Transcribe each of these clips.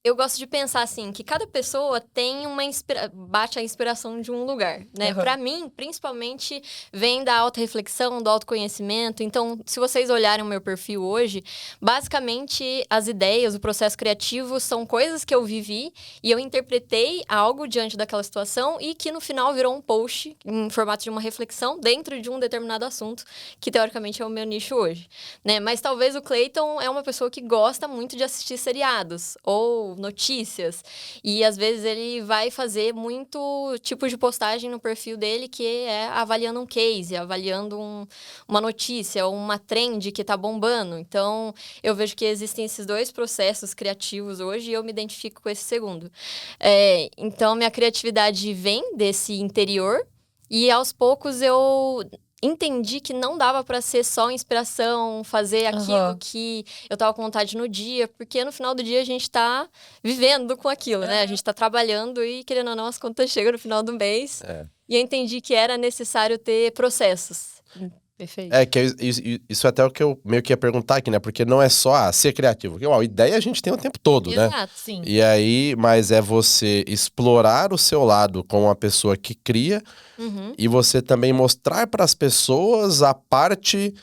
Eu gosto de pensar assim, que cada pessoa tem bate a inspiração de um lugar, né? Uhum. Pra mim, principalmente, vem da autorreflexão, do autoconhecimento. Então, se vocês olharem o meu perfil hoje, basicamente, as ideias, o processo criativo são coisas que eu vivi e eu interpretei algo diante daquela situação e que, no final, virou um post em formato de uma reflexão dentro de um determinado assunto, que, teoricamente, é o meu nicho hoje, né? Mas, talvez, o Clayton é uma pessoa que gosta muito de assistir seriados ou notícias. E às vezes ele vai fazer muito tipo de postagem no perfil dele que é avaliando um case, avaliando uma notícia ou uma trend que tá bombando. Então, eu vejo que existem esses dois processos criativos hoje e eu me identifico com esse segundo. Então, minha criatividade vem desse interior e aos poucos eu entendi que não dava pra ser só inspiração, fazer aquilo que eu tava com vontade no dia, porque no final do dia a gente tá vivendo com aquilo, né? A gente tá trabalhando e, querendo ou não, as contas chegam no final do mês. E eu entendi que era necessário ter processos. Perfeito. Que isso é até o que eu meio que ia perguntar aqui, né? Porque não é só ser criativo. Porque, ideia a gente tem o tempo todo, né? Exato, sim. E aí, mas é você explorar o seu lado como uma pessoa que cria e você também mostrar para as pessoas a parte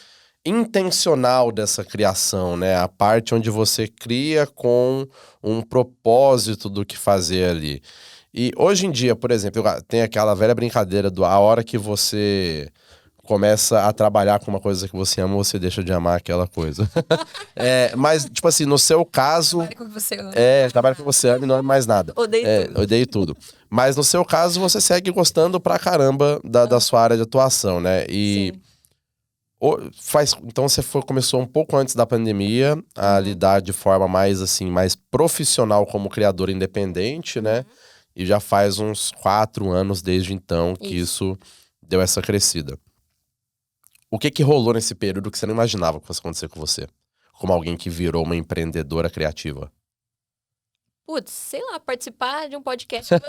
intencional dessa criação, né? A parte onde você cria com um propósito do que fazer ali. E hoje em dia, por exemplo, tem aquela velha brincadeira a hora que você começa a trabalhar com uma coisa que você ama, você deixa de amar aquela coisa. Mas, tipo assim, no seu caso... Trabalha com o que você ama. Trabalha com o que você ama e não é mais nada. Odeio tudo. Odeio tudo. Mas no seu caso, você segue gostando pra caramba da sua área de atuação, né? E... Então você começou um pouco antes da pandemia a lidar de forma mais assim, mais profissional como criador independente, né? E já faz uns 4 anos desde então que isso deu essa crescida. O que rolou nesse período que você não imaginava que fosse acontecer com você? Como alguém que virou uma empreendedora criativa? Putz, sei lá, participar de um podcast. Não,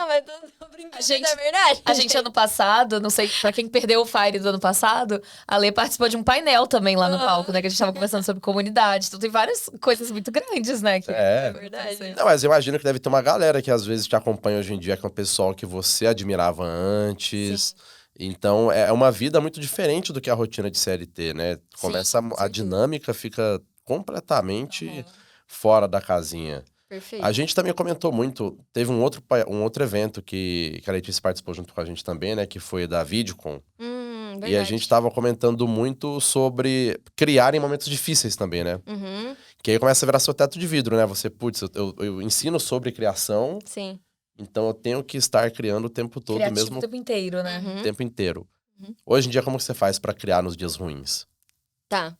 mas tô brincando, é verdade. A gente, ano passado, não sei, pra quem perdeu o Fire do ano passado, a Lê participou de um painel também lá no palco, né? Que a gente tava conversando sobre comunidade. Então tem várias coisas muito grandes, né? É verdade. Não, mas eu imagino que deve ter uma galera que às vezes te acompanha hoje em dia, que é um pessoal que você admirava antes. Sim. Então, é uma vida muito diferente do que a rotina de CLT, né? Começa a dinâmica fica completamente fora da casinha. Perfeito. A gente também comentou muito, teve um outro evento que a Letícia participou junto com a gente também, né? Que foi da Vidcon. Verdade. E a gente tava comentando muito sobre criar em momentos difíceis também, né? Que aí começa a virar seu teto de vidro, né? Você, putz, eu ensino sobre criação. Sim. Então eu tenho que estar criando o tempo todo Criativo mesmo. O tempo inteiro, né? O tempo inteiro. Hoje em dia, como que você faz pra criar nos dias ruins? Tá.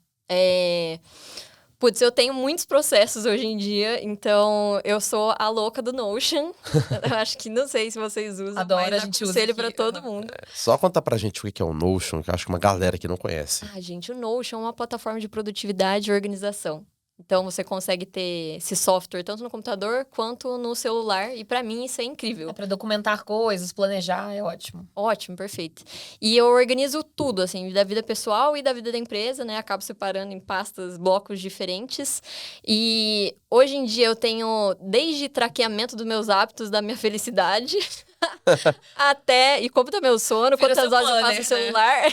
Putz, eu tenho muitos processos hoje em dia, então eu sou a louca do Notion. Eu acho que não sei se vocês usam, Adoro, mas a gente usa aconselho aqui. pra todo mundo. Só conta pra gente o que é o Notion, que eu acho que uma galera que não conhece. Gente, o Notion é uma plataforma de produtividade e organização. Então, você consegue ter esse software tanto no computador quanto no celular. E pra mim, isso é incrível. É pra documentar coisas, planejar, é ótimo. Ótimo, perfeito. E eu organizo tudo, assim, da vida pessoal e da vida da empresa, né? Acabo separando em pastas, blocos diferentes. E hoje em dia eu tenho desde traqueamento dos meus hábitos, da minha felicidade... até, e como tá meu sono, quantas horas eu faço no celular,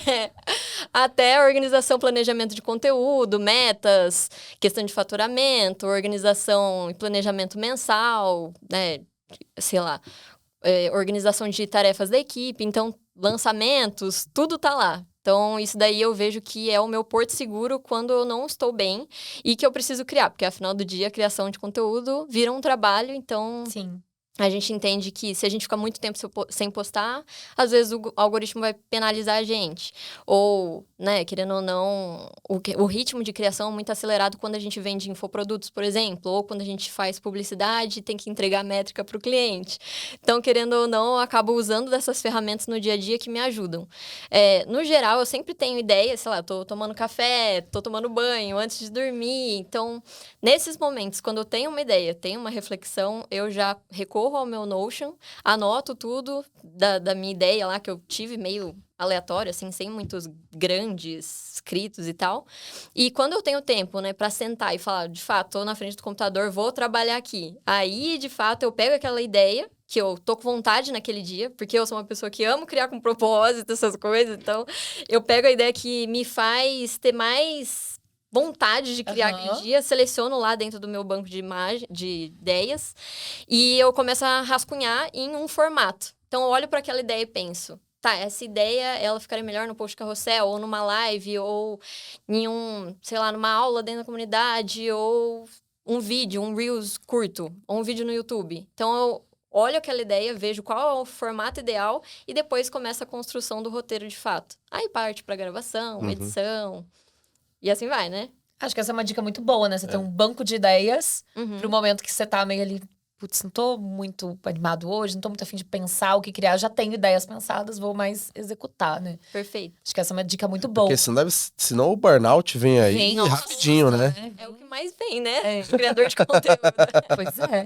até organização, planejamento de conteúdo, metas, questão de faturamento, organização e planejamento mensal, né, sei lá, organização de tarefas da equipe, então, lançamentos, tudo tá lá. Então, isso daí eu vejo que é o meu porto seguro quando eu não estou bem e que eu preciso criar, porque afinal do dia, a criação de conteúdo vira um trabalho, então... Sim. A gente entende que se a gente ficar muito tempo sem postar, às vezes o algoritmo vai penalizar a gente. Ou, né, querendo ou não, o ritmo de criação é muito acelerado quando a gente vende infoprodutos, por exemplo, ou quando a gente faz publicidade e tem que entregar métrica para o cliente. Então, querendo ou não, eu acabo usando dessas ferramentas no dia a dia que me ajudam. No geral, eu sempre tenho ideia, sei lá, tô tomando café, tô tomando banho antes de dormir. Então, nesses momentos, quando eu tenho uma ideia, tenho uma reflexão, eu já recorro ao meu Notion, anoto tudo da minha ideia lá que eu tive meio aleatório, assim, sem muitos grandes escritos e tal. E quando eu tenho tempo, né, pra sentar e falar, de fato, tô na frente do computador, vou trabalhar aqui. Aí, de fato, eu pego aquela ideia que eu tô com vontade naquele dia, porque eu sou uma pessoa que amo criar com propósito, essas coisas. Então, eu pego a ideia que me faz ter mais vontade de criar aquele dia, seleciono lá dentro do meu banco de ideias e eu começo a rascunhar em um formato. Então, eu olho para aquela ideia e penso, tá, essa ideia, ela ficaria melhor no post carrossel, ou numa live, ou em sei lá, numa aula dentro da comunidade, ou um vídeo, um Reels curto, ou um vídeo no YouTube. Então, eu olho aquela ideia, vejo qual é o formato ideal e depois começa a construção do roteiro de fato. Aí parte pra gravação, edição, e assim vai, né? Acho que essa é uma dica muito boa, né? Você tem um banco de ideias pro momento que você tá meio ali... Putz, não tô muito animado hoje, não tô muito afim de pensar o que criar. Já tenho ideias pensadas, vou mais executar, né? Perfeito. Acho que essa é uma dica muito boa. Porque senão o burnout vem aí Vem, rapidinho, né? É o que mais vem, né? Criador de conteúdo. Pois é.